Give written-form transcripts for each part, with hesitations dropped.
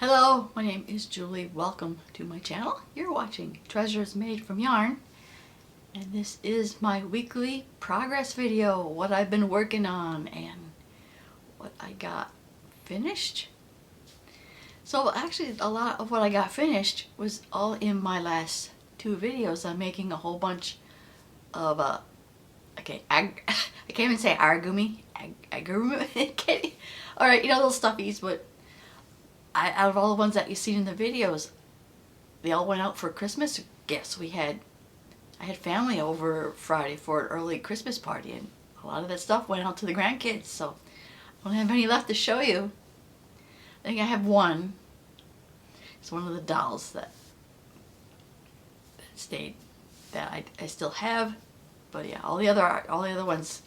Hello, my name is Julie. Welcome to my channel. You're watching Treasures Made from Yarn, and this is my weekly progress video, what I've been working on and what I got finished. So actually a lot of what I got finished was all in my last two videos. I'm making a whole bunch of I can't even say agurumi. Alright, little stuffies, but out of all the ones that you've seen in the videos, they all went out for Christmas gifts. I had family over Friday for an early Christmas party, and a lot of that stuff went out to the grandkids, so I don't have any left to show you. I think I have one. It's one of the dolls that stayed, that I still have, but yeah, all the other ones,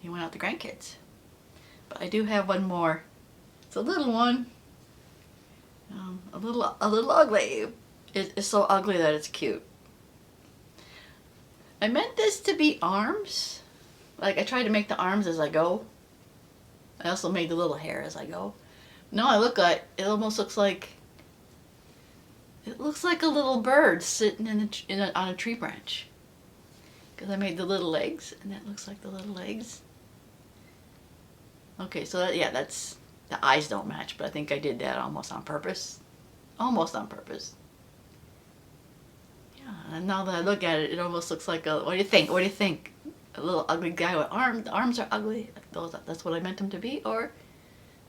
they went out to grandkids. But I do have one more. It's a little one. A little ugly. It's so ugly that it's cute. I meant this to be arms. Like, I tried to make the arms as I go. I also made the little hair as I go. No, it almost looks like, it looks like a little bird sitting on a tree branch. Because I made the little legs, and that looks like the little legs. Okay, so that's, the eyes don't match, but I think I did that almost on purpose. Almost on purpose. Yeah, and now that I look at it, it almost looks like a, what do you think? What do you think? A little ugly guy with arms. The arms are ugly. That's what I meant them to be? Or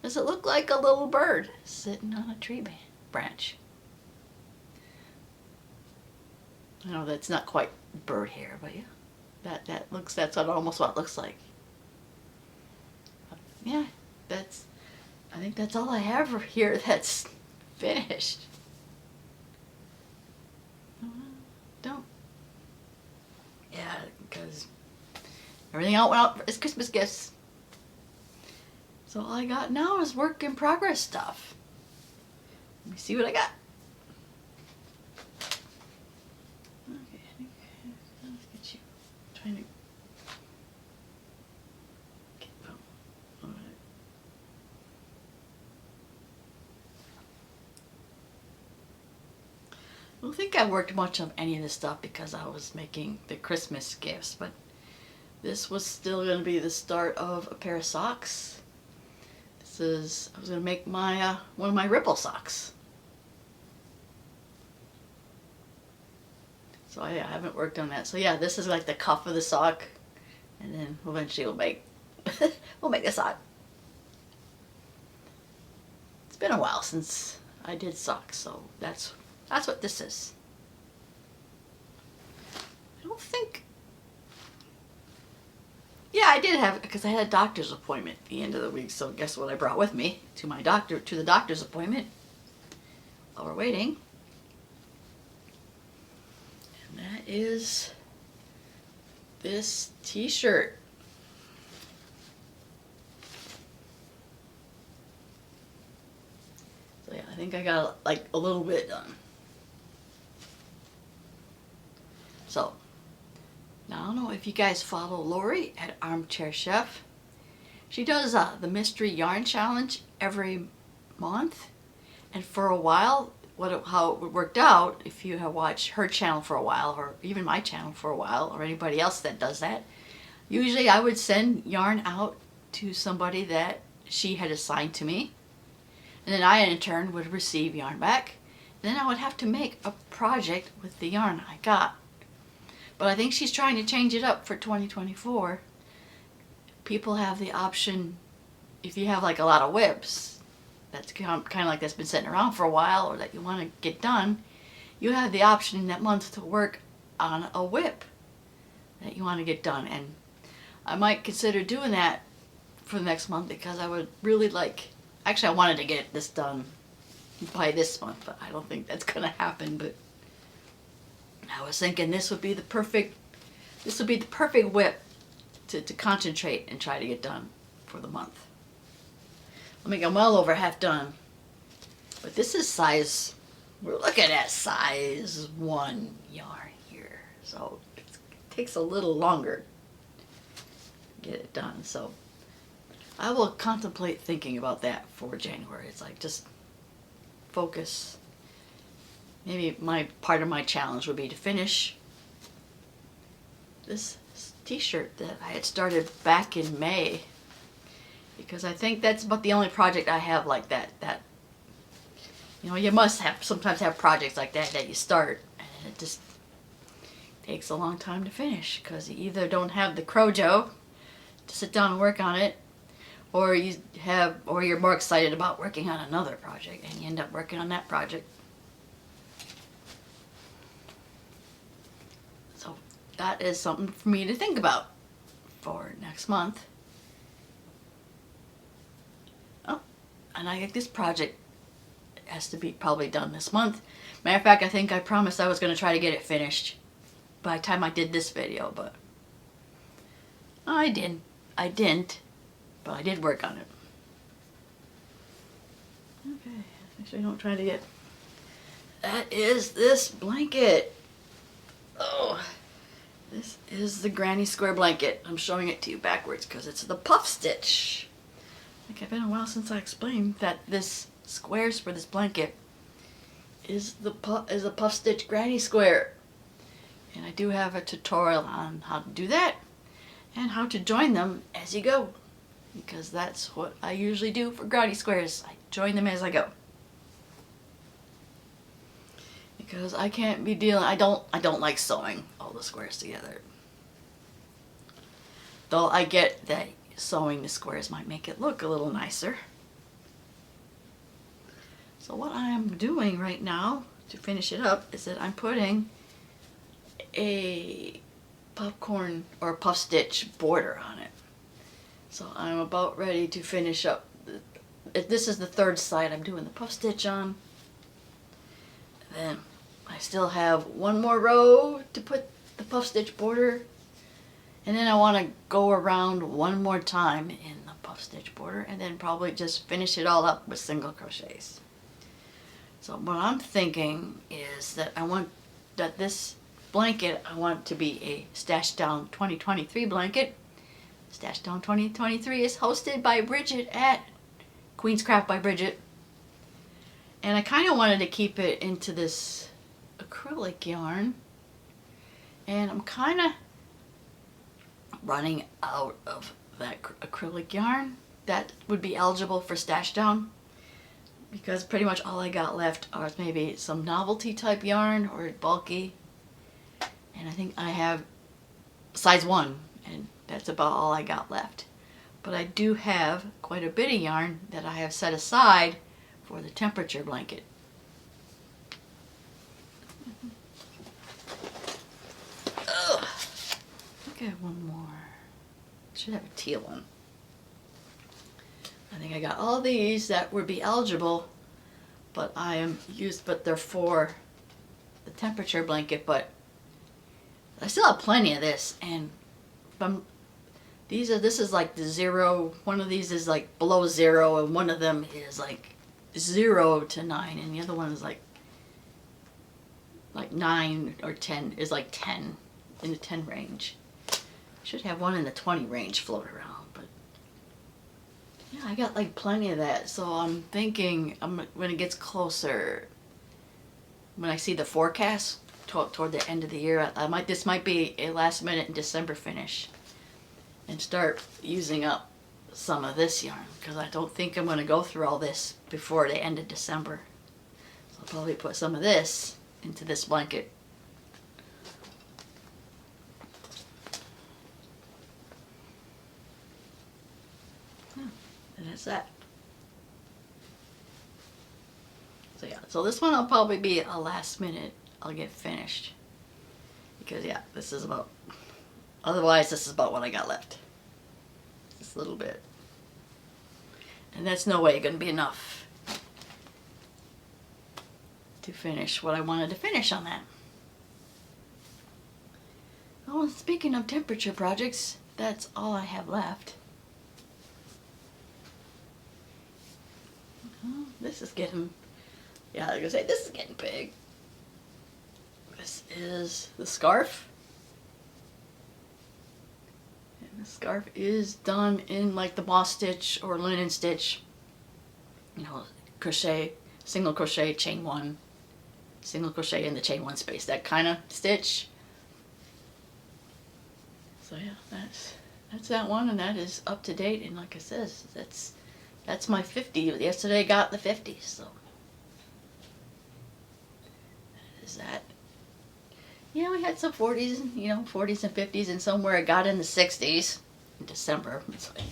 does it look like a little bird sitting on a tree branch? I know that's not quite bird hair, but yeah. That's almost what it looks like. Yeah, I think that's all I have here that's finished. Don't. Yeah, because everything out went out as Christmas gifts. So all I got now is work in progress stuff. Let me see what I got. Okay, let's get you. Trying to. I don't think I worked much on any of this stuff because I was making the Christmas gifts, but this was still going to be the start of a pair of socks. I was going to make my one of my ripple socks. So yeah, I haven't worked on that. So yeah, this is like the cuff of the sock, and then eventually we'll make we'll make a sock. It's been a while since I did socks, so that's what this is. I don't think. Yeah, I did have, because I had a doctor's appointment at the end of the week. So guess what I brought with me to the doctor's appointment while we're waiting. And that is this t-shirt. So yeah, I think I got like a little bit done. So, now I don't know if you guys follow Lori at Armchair Chef. She does the Mystery Yarn Challenge every month. And for a while, how it worked out, if you have watched her channel for a while, or even my channel for a while, or anybody else that does that, usually I would send yarn out to somebody that she had assigned to me. And then I, in turn, would receive yarn back. And then I would have to make a project with the yarn I got. But I think she's trying to change it up for 2024. People have the option, if you have like a lot of whips, that's kind of like that's been sitting around for a while, or that you want to get done, you have the option in that month to work on a whip that you want to get done. And I might consider doing that for the next month, because I would really like, actually I wanted to get this done by this month, but I don't think that's going to happen. But I was thinking this would be the perfect whip to concentrate and try to get done for the month. I mean, I'm well over half done. But this is size, we're looking at size 1 yarn here. So it takes a little longer to get it done. So I will contemplate thinking about that for January. It's like just focus. Maybe part of my challenge would be to finish this t-shirt that I had started back in May, because I think that's about the only project I have like that. You know, you must sometimes have projects like that you start and it just takes a long time to finish because you either don't have the crojo to sit down and work on it, or you're more excited about working on another project and you end up working on that project. So that is something for me to think about for next month. Oh, and I think this project has to be probably done this month. Matter of fact, I think I promised I was going to try to get it finished by the time I did this video, but I didn't, but I did work on it. Okay, make sure I don't try to get, that is this blanket. Oh, this is the granny square blanket. I'm showing it to you backwards because it's the puff stitch. I think it's been a while since I explained that this squares for this blanket is a puff stitch granny square. And I do have a tutorial on how to do that and how to join them as you go, because that's what I usually do for granny squares. I join them as I go, because I can't be dealing, I don't like sewing all the squares together. Though I get that sewing the squares might make it look a little nicer. So what I am doing right now to finish it up is that I'm putting a popcorn or puff stitch border on it. So I'm about ready to finish up. This is the third side I'm doing the puff stitch on. Then I still have one more row to put the puff stitch border, and then I want to go around one more time in the puff stitch border and then probably just finish it all up with single crochets. So what I'm thinking is that I want that this blanket, I want to be a Stash Down 2023 blanket. Stash Down 2023 is hosted by Bridget at Queen's Craft by Bridget. And I kind of wanted to keep it into this acrylic yarn. And I'm kind of running out of that acrylic yarn that would be eligible for Stash Down, because pretty much all I got left are maybe some novelty type yarn or bulky. And I think I have size 1, and that's about all I got left. But I do have quite a bit of yarn that I have set aside for the temperature blanket. Ugh. I think I have one more. I should have a teal one. I think I got all these that would be eligible, but they're for the temperature blanket, but I still have plenty of this, and this is like the 0, one of these is like below 0, and one of them is like 0 to 9, and the other one is like 9 or 10, is like 10, in the 10 range. Should have one in the 20 range float around, but yeah, I got like plenty of that. So I'm thinking when it gets closer, when I see the forecast toward the end of the year, this might be a last minute December finish and start using up some of this yarn, because I don't think I'm going to go through all this before the end of December. So I'll probably put some of this into this blanket. And that's that. So yeah, so this one will probably be a last minute, I'll get finished. Because yeah, this is about what I got left. Just a little bit. And that's no way going to be enough to finish what I wanted to finish on that. Oh, and speaking of temperature projects, that's all I have left. Oh, this is getting, yeah, I was going to say, this is getting big. This is the scarf. And the scarf is done in like the moss stitch or linen stitch, you know, crochet, single crochet, chain one, single crochet in the chain one space, that kind of stitch. So yeah, that's that one, and that is up to date. And like I said, that's my 50. Yesterday I got the 50, so that is that. Yeah, we had some 40s, 40s and 50s, and somewhere it got in the 60s in December. So that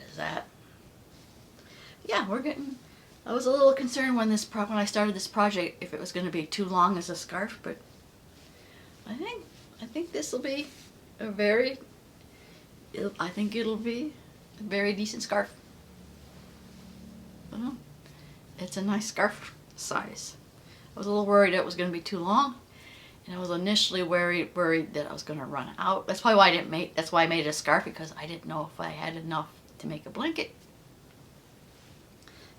is that. Yeah, we're getting. I was a little concerned when I started this project if it was going to be too long as a scarf, but I think this will be a very. I think it'll be a very decent scarf. Well, it's a nice scarf size. I was a little worried it was going to be too long, and I was initially worried that I was going to run out. That's probably why I didn't make. That's why I made it a scarf, because I didn't know if I had enough to make a blanket.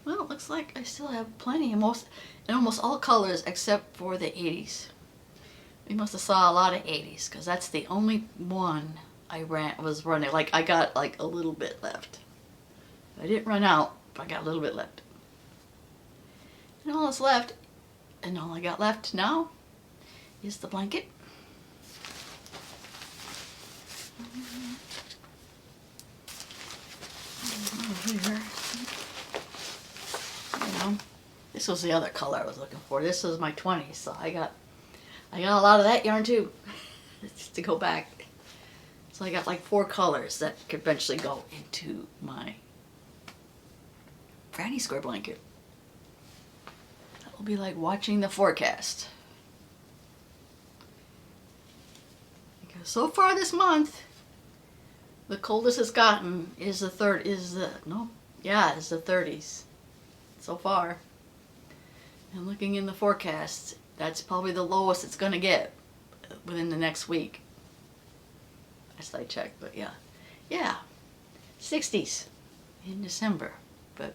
Well, it looks like I still have plenty in almost all colors except for the 80s. We must have saw a lot of 80s, because that's the only one I was running. Like, I got like a little bit left. I didn't run out, but I got a little bit left. And all that's left, and all I got left now is the blanket. Here. This was the other color I was looking for. This was my 20s, so I got a lot of that yarn too, just to go back. So I got like 4 colors that could eventually go into my granny square blanket. That will be like watching the forecast. Because so far this month, the coldest it's gotten is the 30s. So far. And looking in the forecast, that's probably the lowest it's going to get within the next week. Last I checked, but yeah, 60s in December. But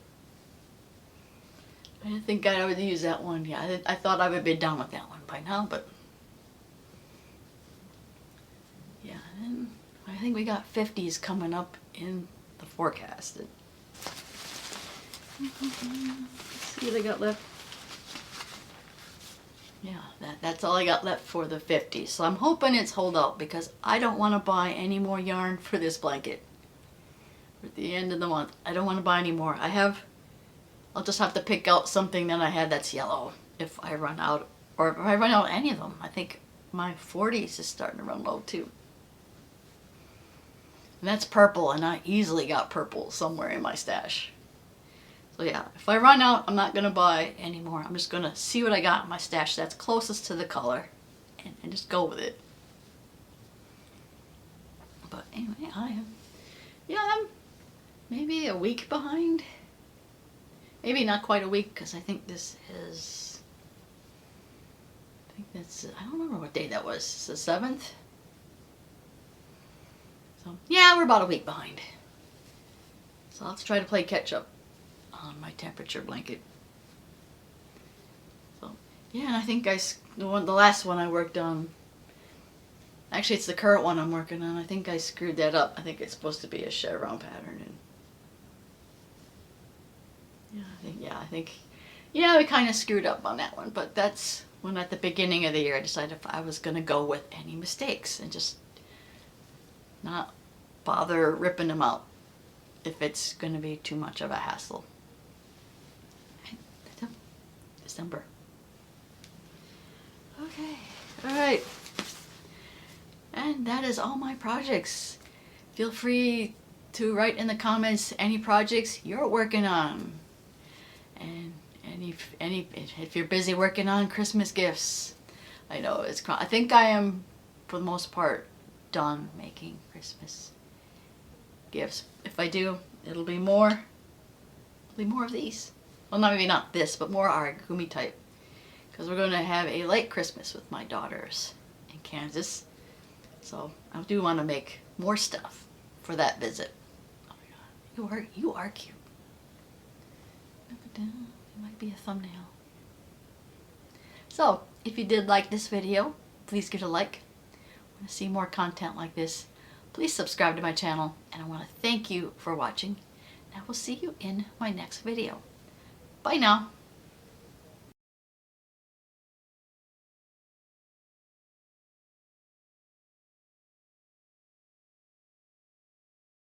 I didn't think I would use that one. Yeah, I thought I would be done with that one by now, but yeah. And I think we got 50s coming up in the forecast. Let's see what I got left. Yeah, that's all I got left for the 50s. So I'm hoping it's hold out, because I don't want to buy any more yarn for this blanket. At the end of the month, I don't want to buy any more. I'll just have to pick out something that I had that's yellow if I run out, or if I run out of any of them. I think my 40s is starting to run low too. And that's purple, and I easily got purple somewhere in my stash. So yeah, if I run out, I'm not going to buy anymore. I'm just going to see what I got in my stash that's closest to the color and just go with it. But anyway, I'm maybe a week behind. Maybe not quite a week, because I think this is, I don't remember what day that was. It's the 7th? So yeah, we're about a week behind. So let's try to play catch up on my temperature blanket. So yeah, and I think the last one I worked on, actually it's the current one I'm working on, I think I screwed that up. I think it's supposed to be a chevron pattern, and I think we kind of screwed up on that one. But that's when at the beginning of the year I decided if I was going to go with any mistakes and just not bother ripping them out if it's going to be too much of a hassle. December. Okay, alright. And that is all my projects. Feel free to write in the comments any projects you're working on. And if you're busy working on Christmas gifts. I know I think I am, for the most part, done making Christmas gifts. If I do, it'll be more of these. Well, maybe not this, but more origami type, because we're going to have a late Christmas with my daughters in Kansas. So I do want to make more stuff for that visit. Oh my God, you are cute. It might be a thumbnail. So if you did like this video, please give it a like. Want to see more content like this, please subscribe to my channel, and I want to thank you for watching, and I will see you in my next video. Bye now.